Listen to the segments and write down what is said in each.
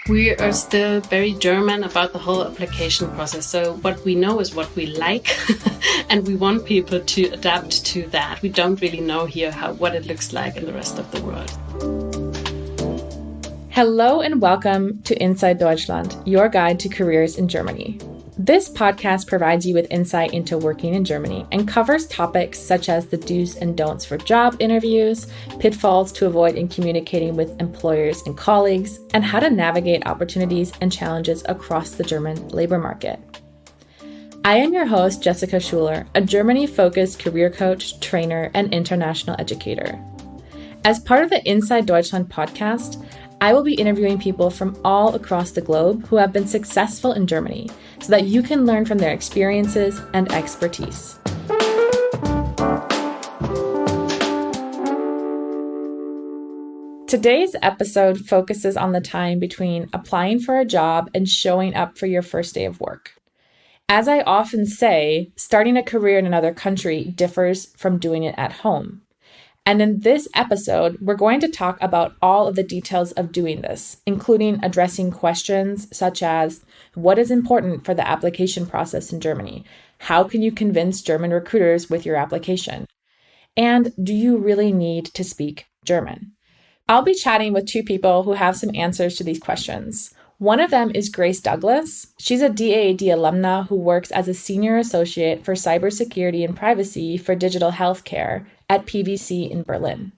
We are still very German about the whole application process. So what we know is what we like, and we want people to adapt to that. We don't really know here what it looks like in the rest of the world. Hello and welcome to Inside Deutschland, your guide to careers in Germany. This podcast provides you with insight into working in Germany and covers topics such as the do's and don'ts for job interviews, pitfalls to avoid in communicating with employers and colleagues, and how to navigate opportunities and challenges across the German labor market. I am your host, Jessica Schuler, a Germany-focused career coach, trainer, and international educator. As part of the Inside Deutschland podcast, I will be interviewing people from all across the globe who have been successful in Germany so that you can learn from their experiences and expertise. Today's episode focuses on the time between applying for a job and showing up for your first day of work. As I often say, starting a career in another country differs from doing it at home. And in this episode, we're going to talk about all of the details of doing this, including addressing questions such as what is important for the application process in Germany? How can you convince German recruiters with your application? And do you really need to speak German? I'll be chatting with two people who have some answers to these questions. One of them is Grace Douglas. She's a DAAD alumna who works as a senior associate for cybersecurity and privacy for digital healthcare at PwC in Berlin.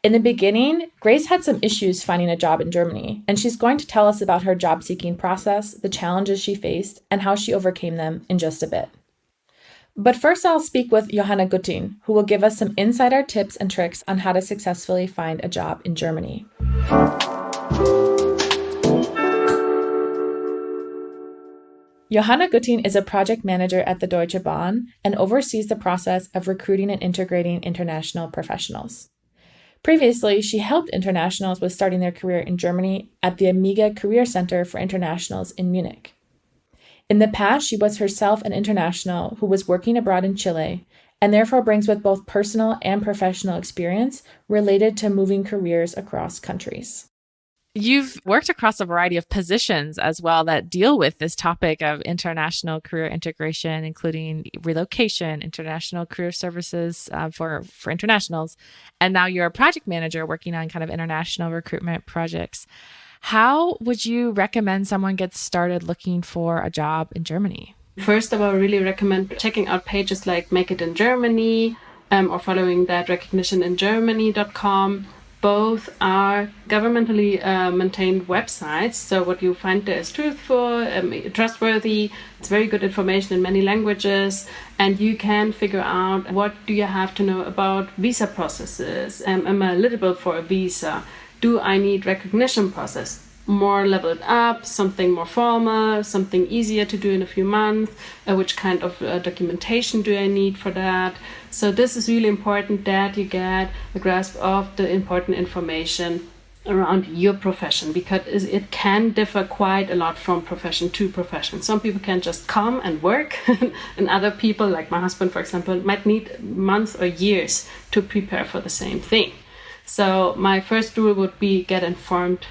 In the beginning, Grace had some issues finding a job in Germany, and she's going to tell us about her job-seeking process, the challenges she faced, and how she overcame them in just a bit. But first, I'll speak with Johanna Guttin, who will give us some insider tips and tricks on how to successfully find a job in Germany. Johanna Guttin is a project manager at the Deutsche Bahn and oversees the process of recruiting and integrating international professionals. Previously, she helped internationals with starting their career in Germany at the Amiga Career Center for Internationals in Munich. In the past, she was herself an international who was working abroad in Chile and therefore brings with both personal and professional experience related to moving careers across countries. You've worked across a variety of positions as well that deal with this topic of international career integration, including relocation, international career services for internationals. And now you're a project manager working on kind of international recruitment projects. How would you recommend someone get started looking for a job in Germany? First of all, I really recommend checking out pages like Make It in Germany or following that recognitioningermany.com. Both are governmentally maintained websites, so what you find there is truthful, trustworthy. It's very good information in many languages, and you can figure out what do you have to know about visa processes. Am I eligible for a visa? Do I need recognition process? More leveled up, something more formal, something easier to do in a few months, which kind of documentation do I need for that? So this is really important that you get a grasp of the important information around your profession, because it can differ quite a lot from profession to profession. Some people can just come and work, and other people, like my husband, for example, might need months or years to prepare for the same thing. So my first rule would be get informed.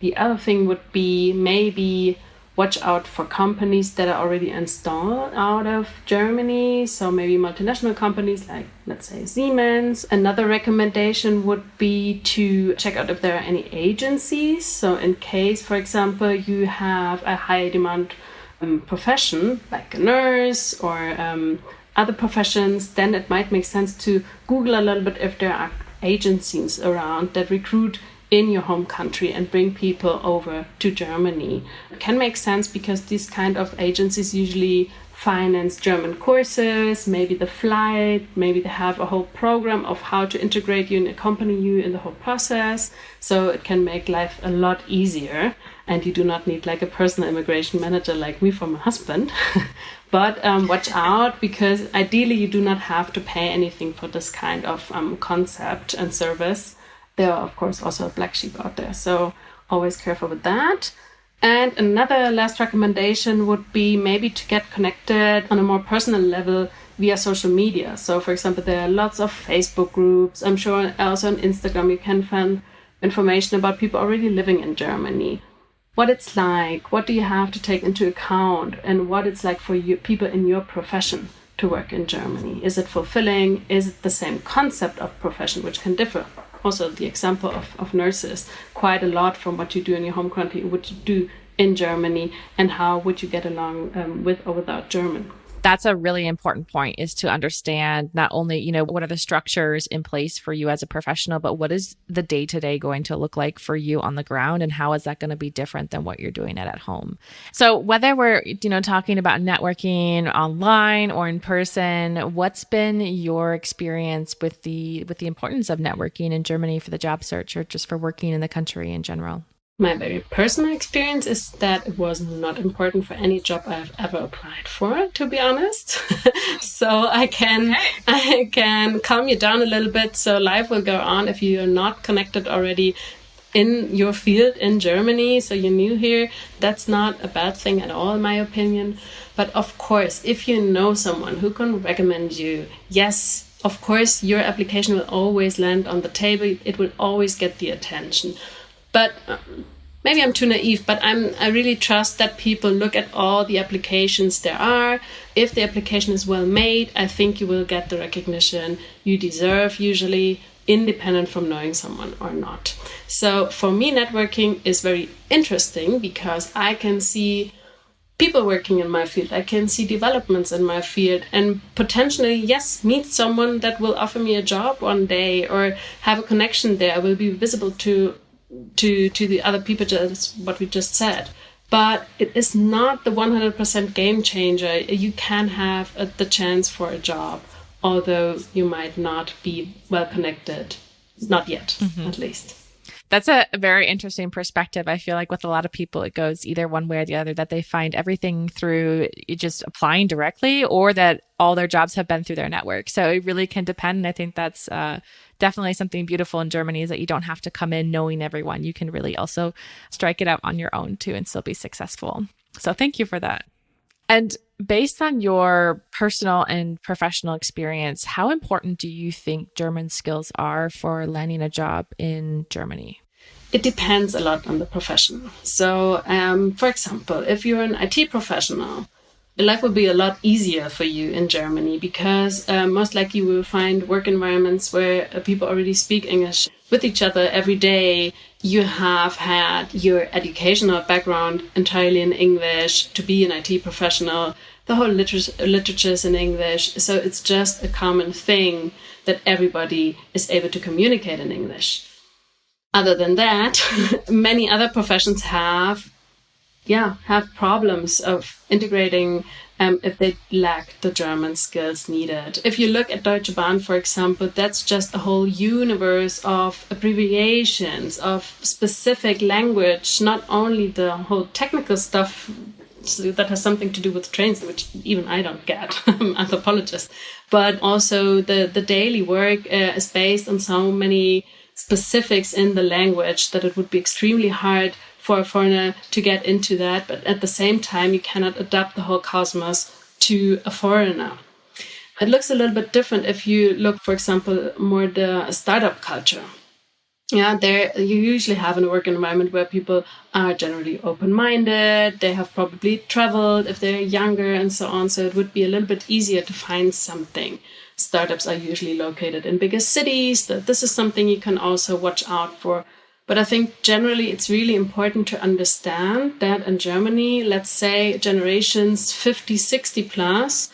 The other thing would be maybe watch out for companies that are already installed out of Germany. So maybe multinational companies like, let's say, Siemens. Another recommendation would be to check out if there are any agencies. So in case, for example, you have a high demand profession like a nurse or other professions, then it might make sense to Google a little bit if there are agencies around that recruit in your home country and bring people over to Germany. It can make sense because these kind of agencies usually finance German courses, maybe the flight, maybe they have a whole program of how to integrate you and accompany you in the whole process. So it can make life a lot easier, and you do not need like a personal immigration manager like me for my husband. But watch out, because ideally you do not have to pay anything for this kind of concept and service. There are, of course, also a black sheep out there, so always careful with that. And another last recommendation would be maybe to get connected on a more personal level via social media. So, for example, there are lots of Facebook groups. I'm sure also on Instagram you can find information about people already living in Germany. what it's like, what do you have to take into account, and what it's like for you, people in your profession to work in Germany. Is it fulfilling? Is it the same concept of profession, which can differ? Also, the example of nurses, quite a lot from what you do in your home country, what you do in Germany, and how would you get along with or without German. That's a really important point, is to understand not only, what are the structures in place for you as a professional, but what is the day-to-day going to look like for you on the ground, and how is that going to be different than what you're doing at home? So whether we're, talking about networking online or in person, what's been your experience with the importance of networking in Germany for the job search, or just for working in the country in general? My very personal experience is that it was not important for any job I've ever applied for, to be honest. So I can calm you down a little bit. So life will go on if you're not connected already in your field in Germany. So you're new here. That's not a bad thing at all, in my opinion. But of course, if you know someone who can recommend you, yes, of course, your application will always land on the table. It will always get the attention. But maybe I'm too naive, but I really trust that people look at all the applications there are. If the application is well made, I think you will get the recognition you deserve, usually independent from knowing someone or not. So for me, networking is very interesting because I can see people working in my field. I can see developments in my field and potentially, yes, meet someone that will offer me a job one day or have a connection there. I will be visible to the other people, just what we just said. But it is not the 100% game changer. You can have the chance for a job, although you might not be well connected. Not yet, at least. That's a very interesting perspective. I feel like with a lot of people, it goes either one way or the other, that they find everything through just applying directly, or that all their jobs have been through their network. So it really can depend. And I think that's definitely something beautiful in Germany, is that you don't have to come in knowing everyone. You can really also strike it out on your own too and still be successful. So thank you for that. And based on your personal and professional experience, how important do you think German skills are for landing a job in Germany? It depends a lot on the profession. So, for example, if you're an IT professional, life will be a lot easier for you in Germany because most likely you will find work environments where people already speak English with each other every day. You have had your educational background entirely in English to be an IT professional. The whole literature is in English. So it's just a common thing that everybody is able to communicate in English. Other than that, many other professions have problems of integrating if they lack the German skills needed. If you look at Deutsche Bahn, for example, that's just a whole universe of abbreviations, of specific language, not only the whole technical stuff that has something to do with trains, which even I don't get, I'm an anthropologist, but also the daily work is based on so many specifics in the language that it would be extremely hard for a foreigner to get into that, but at the same time, you cannot adapt the whole cosmos to a foreigner. It looks a little bit different if you look, for example, more the startup culture. Yeah, there you usually have a work environment where people are generally open-minded. They have probably traveled if they're younger and so on. So it would be a little bit easier to find something. Startups are usually located in bigger cities. This is something you can also watch out for. But I think generally it's really important to understand that in Germany, let's say generations 50, 60 plus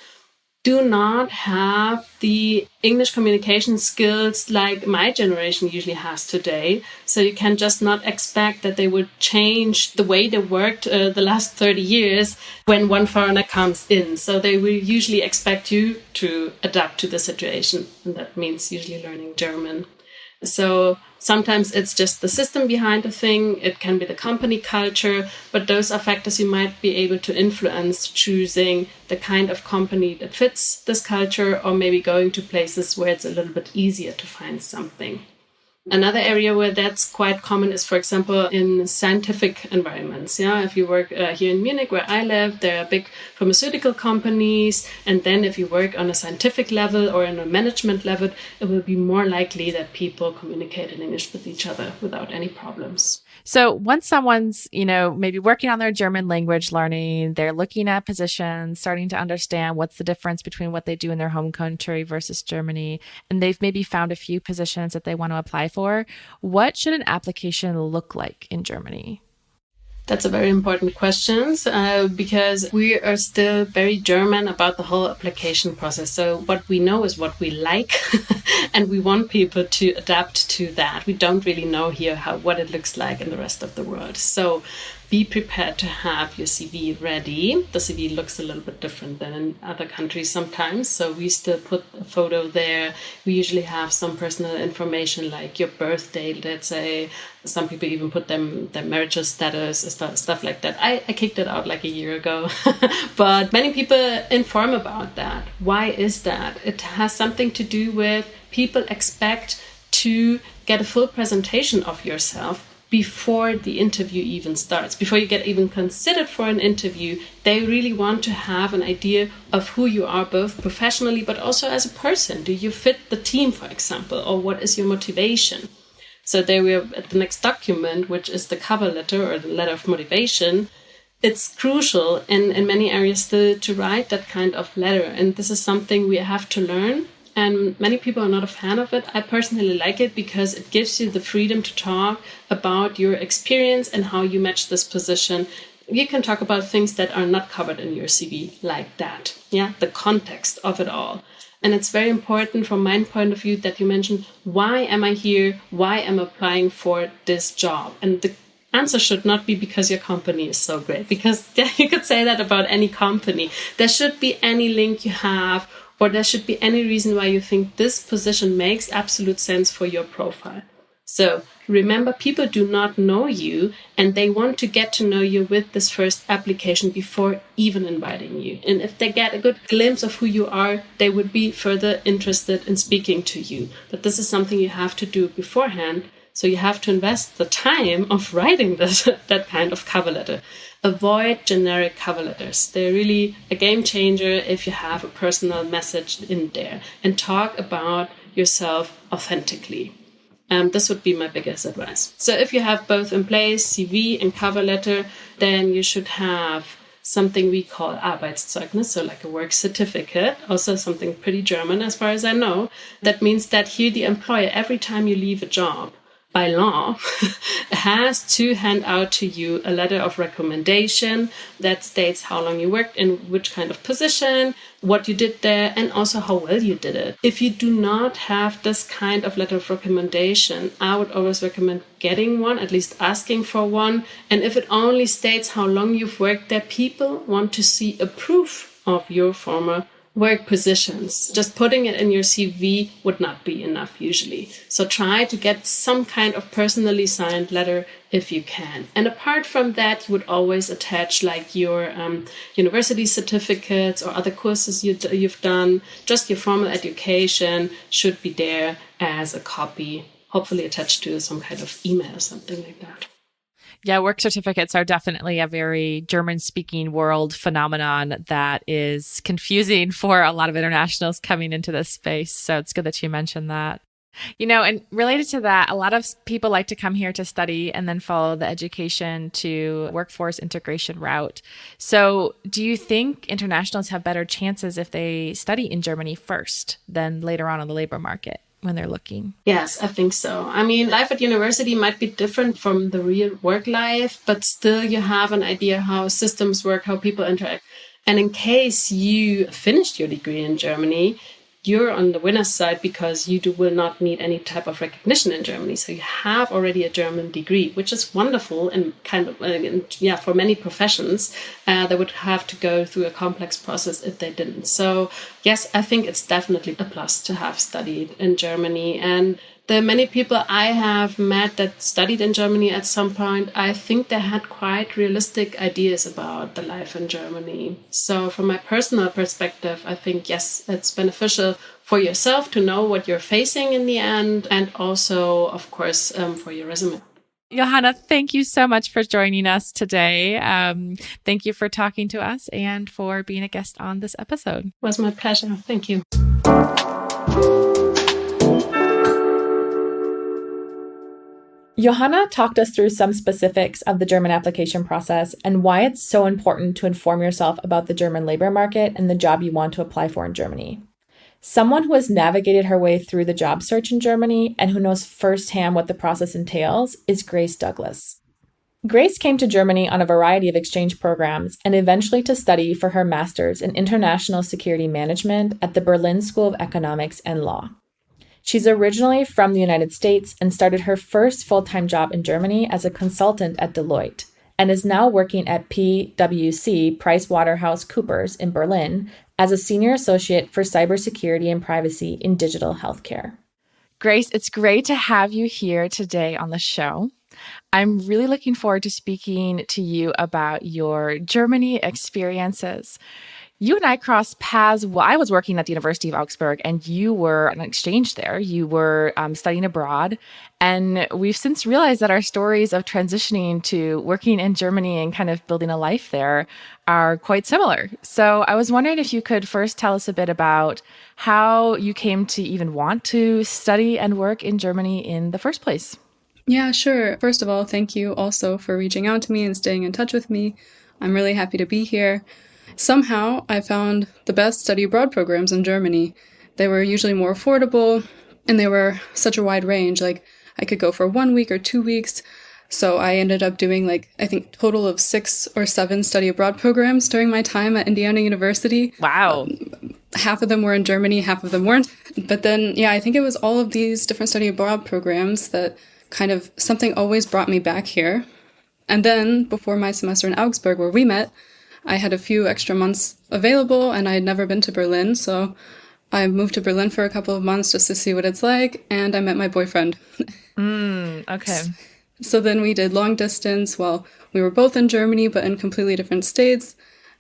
do not have the English communication skills like my generation usually has today. So you can just not expect that they would change the way they worked the last 30 years when one foreigner comes in. So they will usually expect you to adapt to the situation. And that means usually learning German. So sometimes it's just the system behind the thing. It can be the company culture, but those are factors you might be able to influence choosing the kind of company that fits this culture, or maybe going to places where it's a little bit easier to find something. Another area where that's quite common is, for example, in scientific environments. Yeah, if you work here in Munich, where I live, there are big pharmaceutical companies. And then if you work on a scientific level or on a management level, it will be more likely that people communicate in English with each other without any problems. So once someone's, maybe working on their German language learning, they're looking at positions, starting to understand what's the difference between what they do in their home country versus Germany, and they've maybe found a few positions that they want to apply for, what should an application look like in Germany? That's a very important question because we are still very German about the whole application process. So what we know is what we like and we want people to adapt to that. We don't really know here what it looks like in the rest of the world. So be prepared to have your CV ready. The CV looks a little bit different than in other countries sometimes. So we still put a photo there. We usually have some personal information like your birth date, let's say. Some people even put their marital status, stuff like that. I kicked it out like a year ago. But many people inform about that. Why is that? It has something to do with people expect to get a full presentation of yourself before the interview even starts, before you get even considered for an interview. They really want to have an idea of who you are, both professionally, but also as a person. Do you fit the team, for example, or what is your motivation? So there we are at the next document, which is the cover letter or the letter of motivation. It's crucial in many areas to write that kind of letter. And this is something we have to learn. And many people are not a fan of it. I personally like it because it gives you the freedom to talk about your experience and how you match this position. You can talk about things that are not covered in your CV like that. Yeah, the context of it all. And it's very important from my point of view that you mentioned, why am I here? Why am I applying for this job? And the answer should not be because your company is so great, because you could say that about any company. There should be any link you have, or there should be any reason why you think this position makes absolute sense for your profile. So remember, people do not know you and they want to get to know you with this first application before even inviting you. And if they get a good glimpse of who you are, they would be further interested in speaking to you. But this is something you have to do beforehand. So you have to invest the time of writing that kind of cover letter. Avoid generic cover letters. They're really a game changer if you have a personal message in there, and talk about yourself authentically. This would be my biggest advice. So if you have both in place, CV and cover letter, then you should have something we call Arbeitszeugnis, so like a work certificate, also something pretty German as far as I know. That means that here the employer, every time you leave a job, by law, has to hand out to you a letter of recommendation that states how long you worked in which kind of position, what you did there, and also how well you did it. If you do not have this kind of letter of recommendation, I would always recommend getting one, at least asking for one. And if it only states how long you've worked there, people want to see a proof of your former work positions. Just putting it in your CV would not be enough usually. So try to get some kind of personally signed letter if you can. And apart from that, you would always attach like your university certificates or other courses you've done. Just your formal education should be there as a copy, hopefully attached to some kind of email or something like that. Yeah, work certificates are definitely a very German-speaking world phenomenon that is confusing for a lot of internationals coming into this space. So it's good that you mentioned that. And related to that, a lot of people like to come here to study and then follow the education to workforce integration route. So do you think internationals have better chances if they study in Germany first than later on in the labor market when they're looking? Yes, I think so. I mean, life at university might be different from the real work life, but still you have an idea how systems work, how people interact. And in case you finished your degree in Germany, you're on the winner's side because you will not need any type of recognition in Germany. So you have already a German degree, which is wonderful and for many professions, they would have to go through a complex process if they didn't. So yes, I think it's definitely a plus to have studied in Germany. And The many people I have met that studied in Germany at some point, I think they had quite realistic ideas about the life in Germany. So from my personal perspective, I think, yes, it's beneficial for yourself to know what you're facing in the end, and also, of course, for your resume. Johanna, thank you so much for joining us today. Thank you for talking to us and for being a guest on this episode. It was my pleasure. Thank you. Johanna talked us through some specifics of the German application process and why it's so important to inform yourself about the German labor market and the job you want to apply for in Germany. Someone who has navigated her way through the job search in Germany and who knows firsthand what the process entails is Grace Douglas. Grace came to Germany on a variety of exchange programs and eventually to study for her master's in international security management at the Berlin School of Economics and Law. She's originally from the United States and started her first full-time job in Germany as a consultant at Deloitte and is now working at PwC, PricewaterhouseCoopers in Berlin, as a senior associate for cybersecurity and privacy in digital healthcare. Grace, it's great to have you here today on the show. I'm really looking forward to speaking to you about your Germany experiences. You and I crossed paths while I was working at the University of Augsburg, and you were on exchange there. You were studying abroad, and we've since realized that our stories of transitioning to working in Germany and kind of building a life there are quite similar. So I was wondering if you could first tell us a bit about how you came to even want to study and work in Germany in the first place. Yeah, sure. First of all, thank you also for reaching out to me and staying in touch with me. I'm really happy to be here. Somehow, I found the best study abroad programs in Germany. They were usually more affordable, and they were such a wide range. Like, I could go for 1 week or 2 weeks. So I ended up doing, I think total of 6 or 7 study abroad programs during my time at Indiana University. Wow. Half of them were in Germany, half of them weren't. But then, I think it was all of these different study abroad programs that kind of something always brought me back here. And then, before my semester in Augsburg, where we met, I had a few extra months available, and I had never been to Berlin, so I moved to Berlin for a couple of months just to see what it's like, and I met my boyfriend. Okay. So then we did long distance while we were both in Germany, but in completely different states.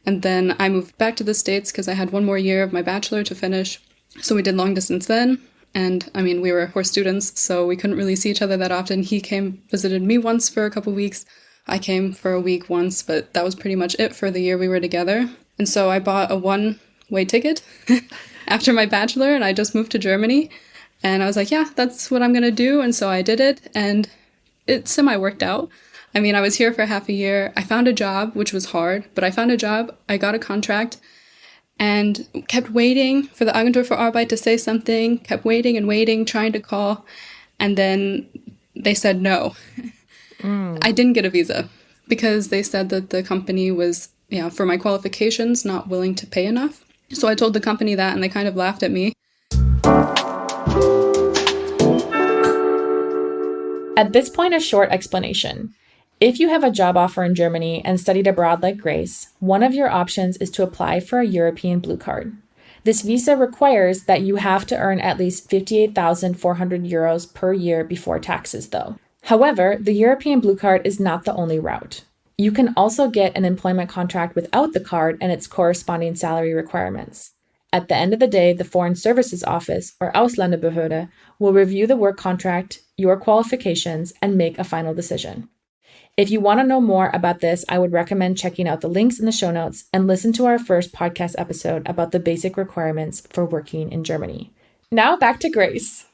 And then I moved back to the States because I had 1 more year of my bachelor to finish. So we did long distance then. And I mean, we were students, so we couldn't really see each other that often. He came, visited me once for a couple weeks. I came for a week once, but that was pretty much it for the year we were together. And so I bought a one-way ticket after my bachelor, and I just moved to Germany. And I was like, yeah, that's what I'm going to do. And so I did it, and it semi-worked out. I mean, I was here for half a year. I found a job, which was hard, but I found a job. I got a contract and kept waiting for the Agentur für Arbeit to say something, kept waiting and waiting, trying to call. And then they said no. I didn't get a visa because they said that the company was, for my qualifications, not willing to pay enough. So I told the company that, and they kind of laughed at me. At this point, a short explanation. If you have a job offer in Germany and studied abroad like Grace, one of your options is to apply for a European Blue Card. This visa requires that you have to earn at least 58,400 euros per year before taxes, though. However, the European Blue Card is not the only route. You can also get an employment contract without the card and its corresponding salary requirements. At the end of the day, the Foreign Services Office, or Ausländerbehörde, will review the work contract, your qualifications, and make a final decision. If you want to know more about this, I would recommend checking out the links in the show notes and listen to our first podcast episode about the basic requirements for working in Germany. Now back to Grace.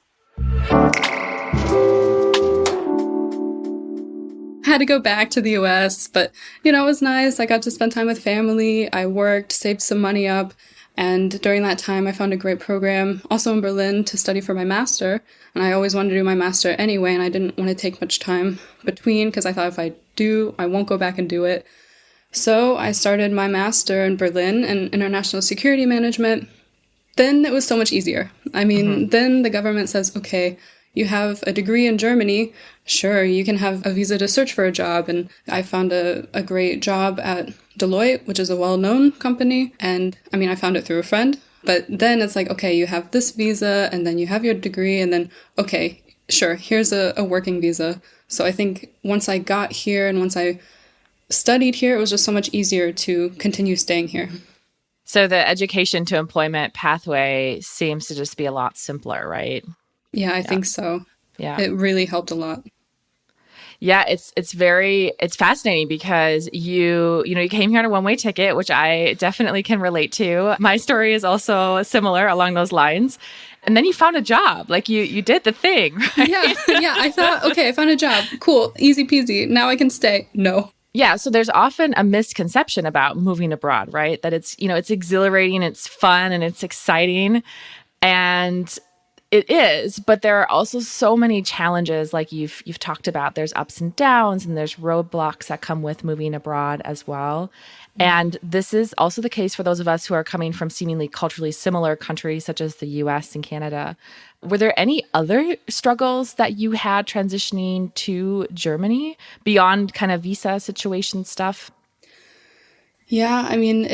Had to go back to the US, but, it was nice. I got to spend time with family. I worked, saved some money up. And during that time, I found a great program also in Berlin to study for my master. And I always wanted to do my master anyway, and I didn't want to take much time between because I thought if I do, I won't go back and do it. So I started my master in Berlin in international security management. Then it was so much easier. I mean, then the government says, okay, you have a degree in Germany, sure, you can have a visa to search for a job. And I found a great job at Deloitte, which is a well-known company. And I mean, I found it through a friend. But then it's like, okay, you have this visa and then you have your degree and then, okay, sure, here's a working visa. So I think once I got here and once I studied here, it was just so much easier to continue staying here. So the education to employment pathway seems to just be a lot simpler, right? Yeah, I think so. Yeah. It really helped a lot. Yeah, it's fascinating because you came here on a one-way ticket, which I definitely can relate to. My story is also similar along those lines. And then you found a job, like you did the thing, right? Yeah. I thought, okay, I found a job. Cool, easy peasy. Now I can stay. No. Yeah, so there's often a misconception about moving abroad, right? That it's exhilarating, it's fun, and it's exciting. And it is, but there are also so many challenges, like you've talked about. There's ups and downs, and there's roadblocks that come with moving abroad as well. And this is also the case for those of us who are coming from seemingly culturally similar countries, such as the US and Canada. Were there any other struggles that you had transitioning to Germany beyond kind of visa situation stuff? Yeah, I mean,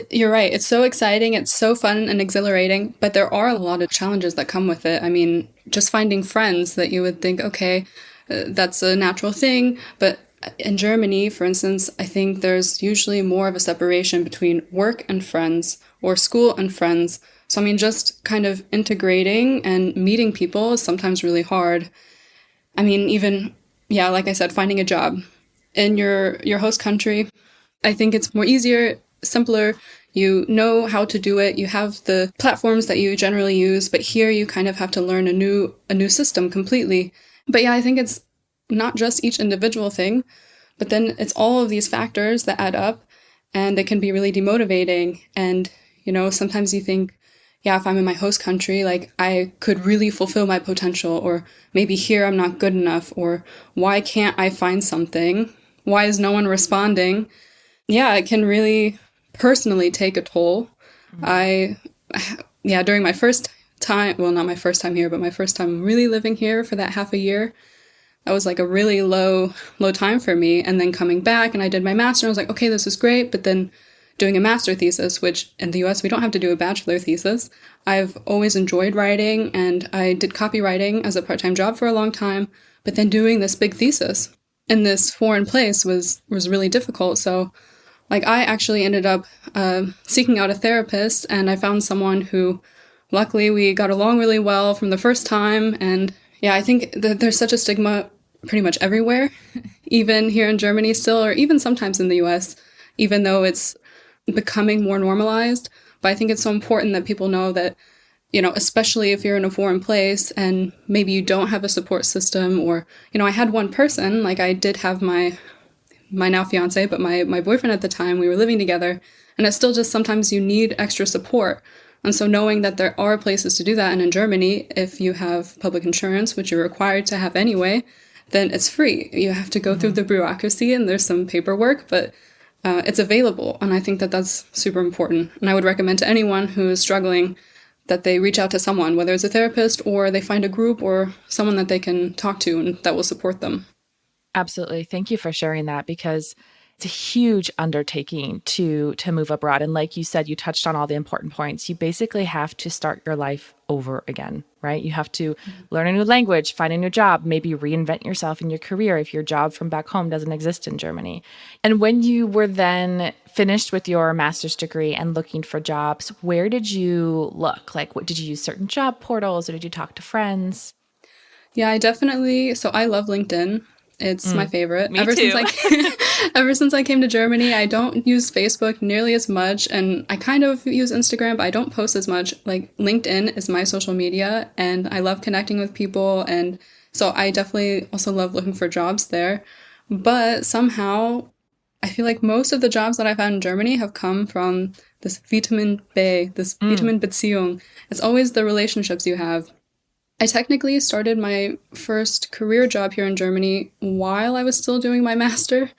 you're right. It's so exciting. It's so fun and exhilarating, but there are a lot of challenges that come with it. I mean, just finding friends that you would think, okay, that's a natural thing. But in Germany, for instance, I think there's usually more of a separation between work and friends or school and friends. So, I mean, just kind of integrating and meeting people is sometimes really hard. I mean, even, yeah, like I said, finding a job in your host country, I think it's more easier, simpler. You know how to do it. You have the platforms that you generally use, but here you kind of have to learn a new system completely. But yeah, I think it's not just each individual thing, but then it's all of these factors that add up, and it can be really demotivating. And, sometimes you think, yeah, if I'm in my host country, like I could really fulfill my potential, or maybe here I'm not good enough, or why can't I find something? Why is no one responding? Yeah, it can really personally take a toll. During my first time, well, not my first time here, but my first time really living here for that half a year, that was like a really low time for me. And then coming back and I did my master, I was like, okay, this is great. But then doing a master thesis, which in the US, we don't have to do a bachelor thesis. I've always enjoyed writing, and I did copywriting as a part-time job for a long time. But then doing this big thesis in this foreign place was really difficult. So like I actually ended up seeking out a therapist, and I found someone who, luckily, we got along really well from the first time. And yeah, I think that there's such a stigma pretty much everywhere, even here in Germany still, or even sometimes in the US, even though it's becoming more normalized. But I think it's so important that people know that, especially if you're in a foreign place and maybe you don't have a support system, or, I had one person, like I did have my now fiance, but my boyfriend at the time, we were living together, and it's still just sometimes you need extra support. And so knowing that there are places to do that, and in Germany, if you have public insurance, which you're required to have anyway, then it's free. You have to go through the bureaucracy, and there's some paperwork, but it's available. And I think that that's super important. And I would recommend to anyone who is struggling that they reach out to someone, whether it's a therapist or they find a group or someone that they can talk to and that will support them. Absolutely. Thank you for sharing that, because it's a huge undertaking to move abroad. And like you said, you touched on all the important points. You basically have to start your life over again, right? You have to learn a new language, find a new job, maybe reinvent yourself in your career if your job from back home doesn't exist in Germany. And when you were then finished with your master's degree and looking for jobs, where did you look? Like, what did you use certain job portals, or did you talk to friends? Yeah, so I love LinkedIn. It's my favorite. Me too. Ever since I came to Germany, I don't use Facebook nearly as much, and I kind of use Instagram, but I don't post as much. Like, LinkedIn is my social media, and I love connecting with people, and so I definitely also love looking for jobs there. But somehow, I feel like most of the jobs that I found in Germany have come from this Vitamin Beziehung. It's always the relationships you have. I technically started my first career job here in Germany while I was still doing my master.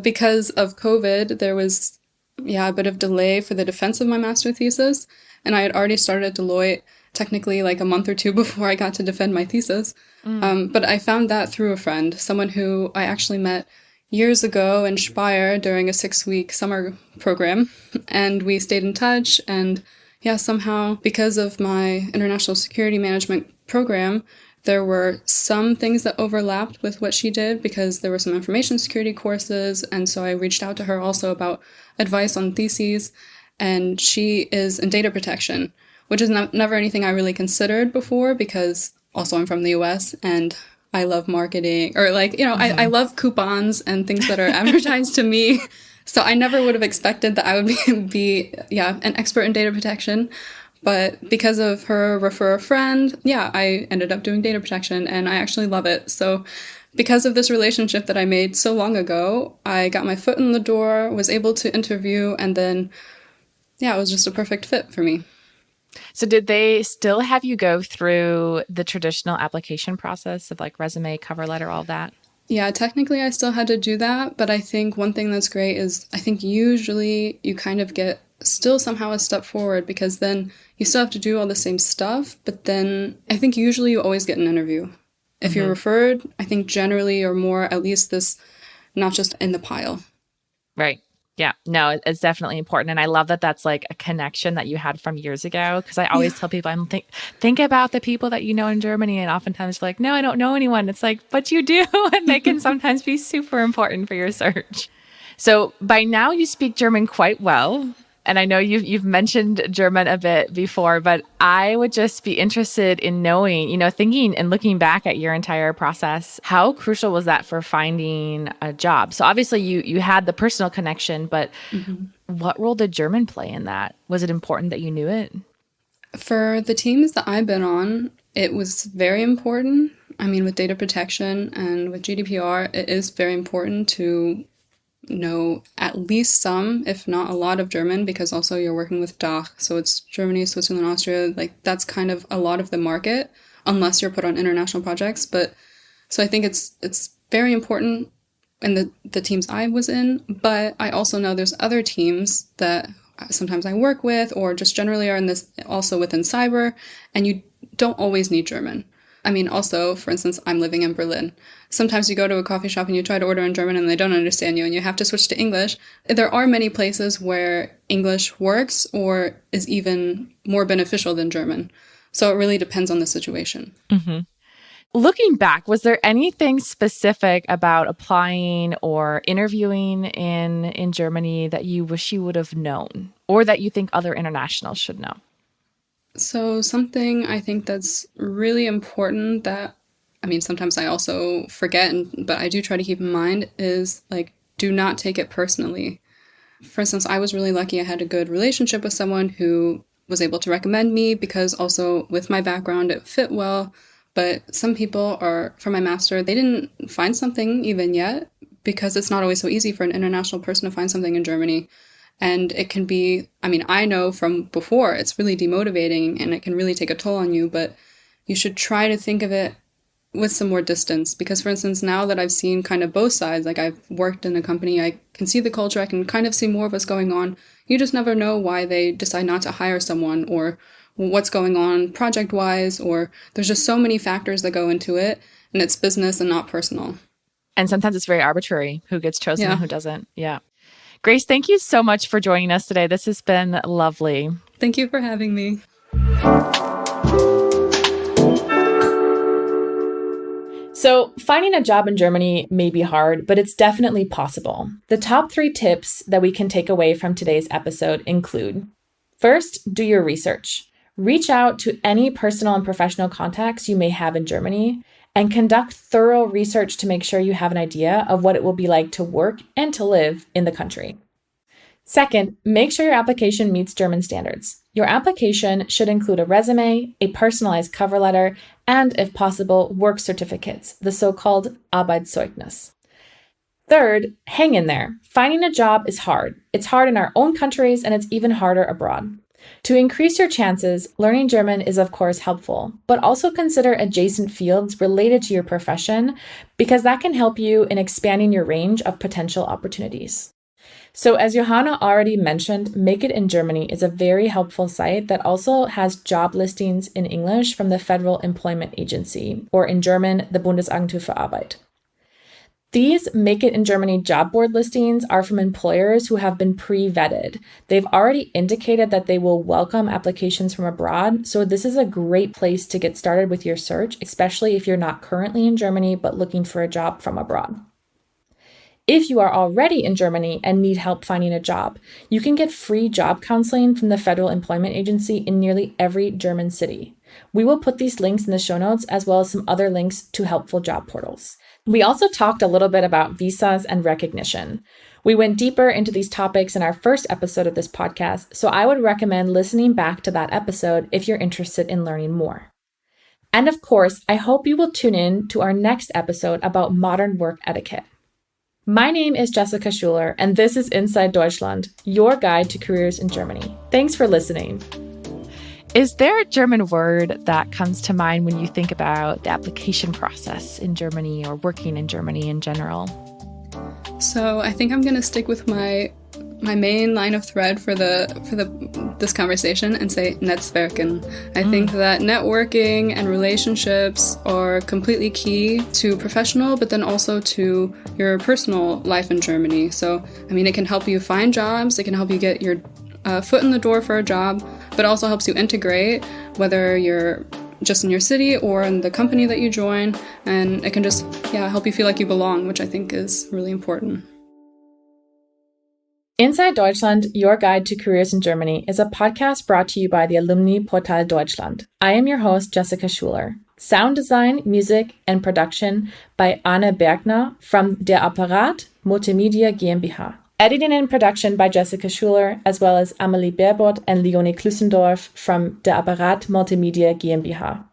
Because of COVID, there was, a bit of delay for the defense of my master thesis. And I had already started at Deloitte technically like a month or two before I got to defend my thesis. But I found that through a friend, someone who I actually met years ago in Speyer during a 6-week summer program. And we stayed in touch, and somehow, because of my international security management program, There were some things that overlapped with what she did because there were some information security courses. And so I reached out to her also about advice on theses. And she is in data protection, which is never anything I really considered before because also I'm from the US and I love marketing or I love coupons and things that are advertised to me. So I never would have expected that I would be an expert in data protection. But because of her refer a friend, I ended up doing data protection and I actually love it. So because of this relationship that I made so long ago, I got my foot in the door, was able to interview, and then, it was just a perfect fit for me. So did they still have you go through the traditional application process of like resume, cover letter, all that? Yeah, technically I still had to do that. But I think one thing that's great is I think usually you kind of get still somehow a step forward because then you still have to do all the same stuff. But then I think usually you always get an interview. If you're referred, I think generally you're more at least this, not just in the pile. Right. Yeah, no, it's definitely important. And I love that that's like a connection that you had from years ago. Because I always tell people, think about the people that you know in Germany. And oftentimes like, no, I don't know anyone. It's like, but you do. And they can sometimes be super important for your search. So by now you speak German quite well. And I know you've mentioned German a bit before, but I would just be interested in knowing, thinking and looking back at your entire process, how crucial was that for finding a job? So obviously you had the personal connection, but what role did German play in that? Was it important that you knew it? For the teams that I've been on, it was very important. I mean, with data protection and with GDPR, it is very important to know at least some, if not a lot of German, because also you're working with DACH. So it's Germany, Switzerland, Austria. Like that's kind of a lot of the market, unless you're put on international projects. But so I think it's very important in the teams I was in. But I also know there's other teams that sometimes I work with or just generally are in this also within cyber, and you don't always need German. I mean, also, for instance, I'm living in Berlin. Sometimes you go to a coffee shop and you try to order in German and they don't understand you and you have to switch to English. There are many places where English works or is even more beneficial than German. So it really depends on the situation. Mm-hmm. Looking back, was there anything specific about applying or interviewing in Germany that you wish you would have known or that you think other internationals should know? So something I think that's really important that, I mean, sometimes I also forget, but I do try to keep in mind is like, do not take it personally. For instance, I was really lucky I had a good relationship with someone who was able to recommend me because also with my background, it fit well. But some people are, for my master, they didn't find something even yet because it's not always so easy for an international person to find something in Germany. And it can be, I mean, I know from before, it's really demotivating and it can really take a toll on you, but you should try to think of it with some more distance. Because, for instance, now that I've seen kind of both sides, like I've worked in a company, I can see the culture, I can kind of see more of what's going on. You just never know why they decide not to hire someone or what's going on project-wise, or there's just so many factors that go into it, and it's business and not personal. And sometimes it's very arbitrary who gets chosen and who doesn't. Yeah. Grace, thank you so much for joining us today. This has been lovely. Thank you for having me. So finding a job in Germany may be hard, but it's definitely possible. The top 3 tips that we can take away from today's episode include: first, do your research. Reach out to any personal and professional contacts you may have in Germany and conduct thorough research to make sure you have an idea of what it will be like to work and to live in the country. Second, make sure your application meets German standards. Your application should include a resume, a personalized cover letter, and, if possible, work certificates, the so-called Arbeitszeugnis. Third, hang in there. Finding a job is hard. It's hard in our own countries, and it's even harder abroad. To increase your chances, learning German is of course helpful, but also consider adjacent fields related to your profession because that can help you in expanding your range of potential opportunities. So as Johanna already mentioned, Make It in Germany is a very helpful site that also has job listings in English from the Federal Employment Agency, or in German, the Bundesagentur für Arbeit. These Make It in Germany job board listings are from employers who have been pre-vetted. They've already indicated that they will welcome applications from abroad, so this is a great place to get started with your search, especially if you're not currently in Germany but looking for a job from abroad. If you are already in Germany and need help finding a job, you can get free job counseling from the Federal Employment Agency in nearly every German city. We will put these links in the show notes as well as some other links to helpful job portals. We also talked a little bit about visas and recognition. We went deeper into these topics in our first episode of this podcast, so I would recommend listening back to that episode if you're interested in learning more. And of course, I hope you will tune in to our next episode about modern work etiquette. My name is Jessica Schuler, and this is Inside Deutschland, your guide to careers in Germany. Thanks for listening. Is there a German word that comes to mind when you think about the application process in Germany or working in Germany in general? So I think I'm going to stick with my main line of thread for this conversation and say Netzwerken. I think that networking and relationships are completely key to professional, but then also to your personal life in Germany. So, I mean, it can help you find jobs, it can help you get your foot in the door for a job, but also helps you integrate, whether you're just in your city or in the company that you join, and it can just help you feel like you belong, which I think is really important. Inside Deutschland, your guide to careers in Germany, is a podcast brought to you by the Alumni Portal Deutschland. I am your host, Jessica Schuler. Sound design, music, and production by Anne Bergner from Der Apparat Multimedia GmbH. Editing and production by Jessica Schuler, as well as Amelie Berbot and Leonie Klüssendorf from Der Apparat Multimedia GmbH.